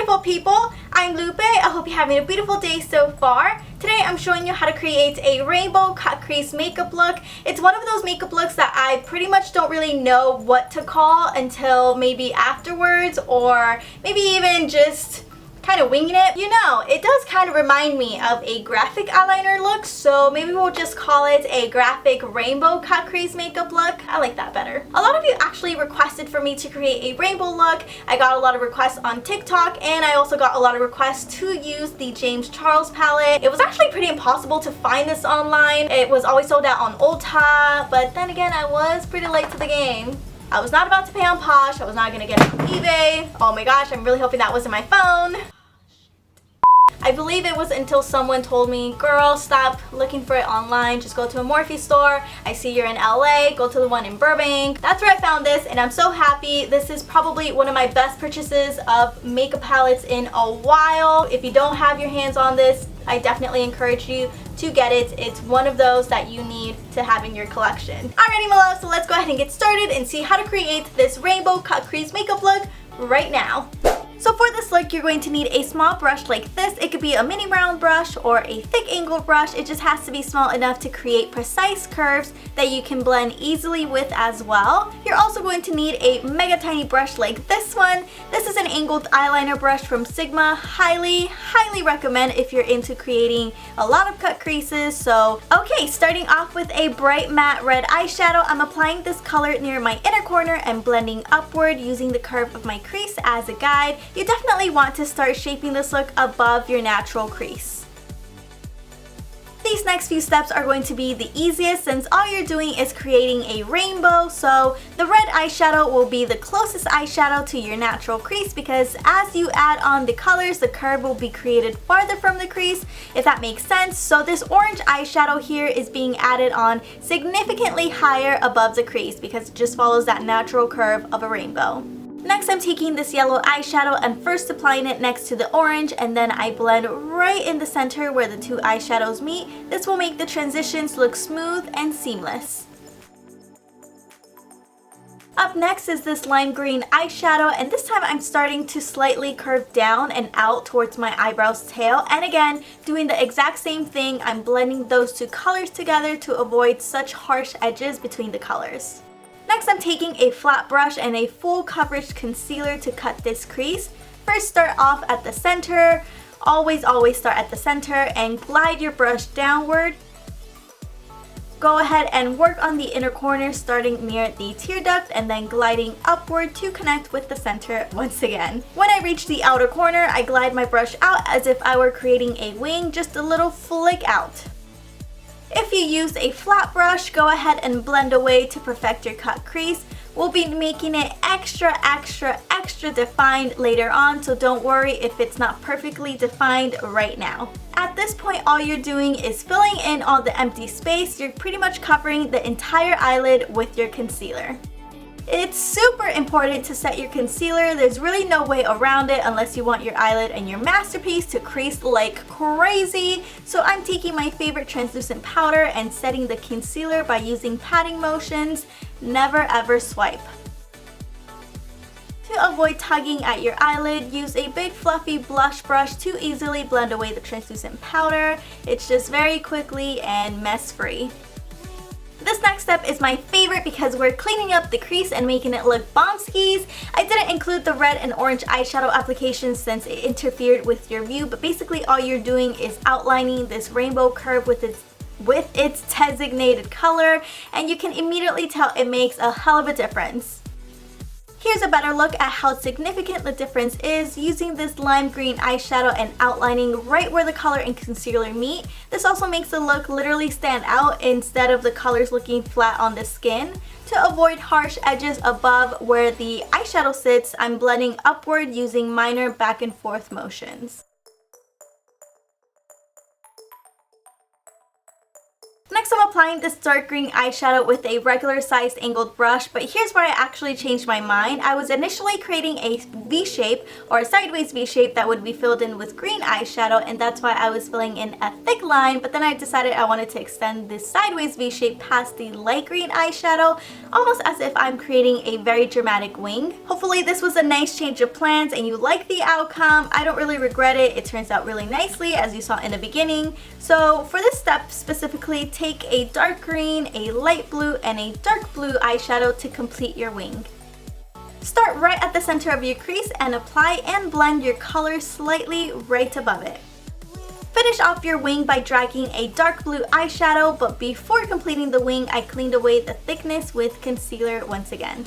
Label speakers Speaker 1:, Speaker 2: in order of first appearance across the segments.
Speaker 1: beautiful people, I'm Lupe. I hope you're having a beautiful day so far. Today I'm showing you how to create a rainbow cut crease makeup look. It's one of those makeup looks that I pretty much don't really know what to call until maybe afterwards, or maybe even just kind of winging it. You know, it does kind of remind me of a graphic eyeliner look, so maybe we'll just call it a graphic rainbow cut crease makeup look. I like that better. A lot of you actually requested for me to create a rainbow look. I got a lot of requests on TikTok, and I also got a lot of requests to use the James Charles palette. It was actually pretty impossible to find this online. It was always sold out on Ulta, but then again, I was pretty late to the game. I was not about to pay on Posh. I was not gonna get it on eBay. Oh my gosh, I'm really hoping that wasn't my phone. I believe it was until someone told me, girl, stop looking for it online, just go to a Morphe store. I see you're in LA, go to the one in Burbank. That's where I found this, and I'm so happy. This is probably one of my best purchases of makeup palettes in a while. If you don't have your hands on this, I definitely encourage you to get it. It's one of those that you need to have in your collection. Alrighty, my love, so let's go ahead and get started and see how to create this rainbow cut crease makeup look right now. So for this look, you're going to need a small brush like this. It could be a mini round brush or a thick angled brush. It just has to be small enough to create precise curves that you can blend easily with as well. You're also going to need a mega tiny brush like this one. This is an angled eyeliner brush from Sigma. Highly recommend if you're into creating a lot of cut creases. So, okay, starting off with a bright matte red eyeshadow, I'm applying this color near my inner corner and blending upward using the curve of my crease as a guide. You definitely want to start shaping this look above your natural crease. These next few steps are going to be the easiest since all you're doing is creating a rainbow, so the red eyeshadow will be the closest eyeshadow to your natural crease because as you add on the colors, the curve will be created farther from the crease, if that makes sense. So this orange eyeshadow here is being added on significantly higher above the crease because it just follows that natural curve of a rainbow. Next, I'm taking this yellow eyeshadow and first applying it next to the orange, and then I blend right in the center where the two eyeshadows meet. This will make the transitions look smooth and seamless. Up next is this lime green eyeshadow, and this time I'm starting to slightly curve down and out towards my eyebrow's tail, and again doing the exact same thing. I'm blending those two colors together to avoid such harsh edges between the colors. Next, I'm taking a flat brush and a full coverage concealer to cut this crease. First, start off at the center. Always start at the center and glide your brush downward. Go ahead and work on the inner corner starting near the tear duct and then gliding upward to connect with the center once again. When I reach the outer corner, I glide my brush out as if I were creating a wing, just a little flick out. If you use a flat brush, go ahead and blend away to perfect your cut crease. We'll be making it extra defined later on, so don't worry if it's not perfectly defined right now. At this point, all you're doing is filling in all the empty space. You're pretty much covering the entire eyelid with your concealer. It's super important to set your concealer. There's really no way around it unless you want your eyelid and your masterpiece to crease like crazy. So I'm taking my favorite translucent powder and setting the concealer by using patting motions. Never ever swipe. To avoid tugging at your eyelid, use a big fluffy blush brush to easily blend away the translucent powder. It's just very quickly and mess free. This next step is my favorite because we're cleaning up the crease and making it look bombskis. I didn't include the red and orange eyeshadow application since it interfered with your view, but basically all you're doing is outlining this rainbow curve with its designated color, and you can immediately tell it makes a hell of a difference. Here's a better look at how significant the difference is using this lime green eyeshadow and outlining right where the color and concealer meet. This also makes the look literally stand out instead of the colors looking flat on the skin. To avoid harsh edges above where the eyeshadow sits, I'm blending upward using minor back and forth motions. Next, I'm applying this dark green eyeshadow with a regular sized angled brush, but here's where I actually changed my mind. I was initially creating a V shape or a sideways V shape that would be filled in with green eyeshadow, and that's why I was filling in a thick line, but then I decided I wanted to extend this sideways V shape past the light green eyeshadow, almost as if I'm creating a very dramatic wing. Hopefully this was a nice change of plans and you like the outcome. I don't really regret it. It turns out really nicely, as you saw in the beginning. So for this step specifically, take a dark green, a light blue, and a dark blue eyeshadow to complete your wing. Start right at the center of your crease and apply and blend your color slightly right above it. Finish off your wing by dragging a dark blue eyeshadow, but before completing the wing, I cleaned away the thickness with concealer once again.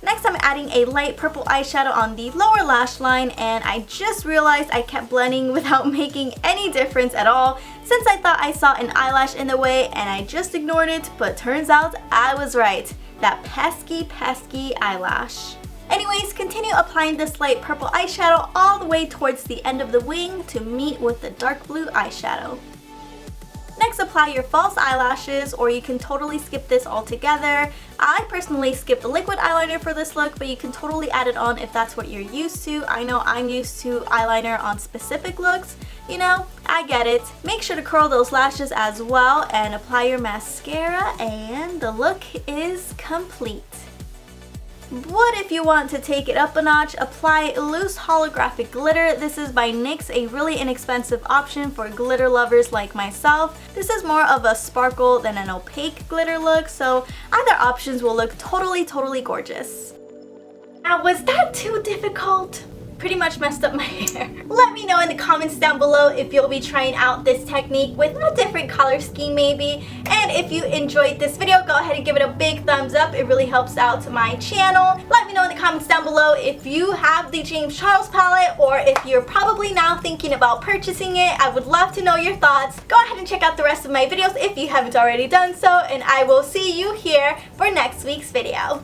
Speaker 1: Next, I'm adding a light purple eyeshadow on the lower lash line, and I just realized I kept blending without making any difference at all, since I thought I saw an eyelash in the way and I just ignored it, but turns out I was right. That pesky eyelash. Anyways, continue applying this light purple eyeshadow all the way towards the end of the wing to meet with the dark blue eyeshadow. Next, apply your false eyelashes, or you can totally skip this altogether. I personally skipped the liquid eyeliner for this look, but you can totally add it on if that's what you're used to. I know I'm used to eyeliner on specific looks. You know, I get it. Make sure to curl those lashes as well and apply your mascara, and the look is complete. What if you want to take it up a notch? Apply loose holographic glitter. This is by NYX, a really inexpensive option for glitter lovers like myself. This is more of a sparkle than an opaque glitter look, so either options will look totally gorgeous. Now, was that too difficult? Pretty much messed up my hair. Let me know in the comments down below if you'll be trying out this technique with a different color scheme maybe. And if you enjoyed this video, go ahead and give it a big thumbs up. It really helps out my channel. Let me know in the comments down below if you have the James Charles palette, or if you're probably now thinking about purchasing it. I would love to know your thoughts. Go ahead and check out the rest of my videos if you haven't already done so, and I will see you here for next week's video.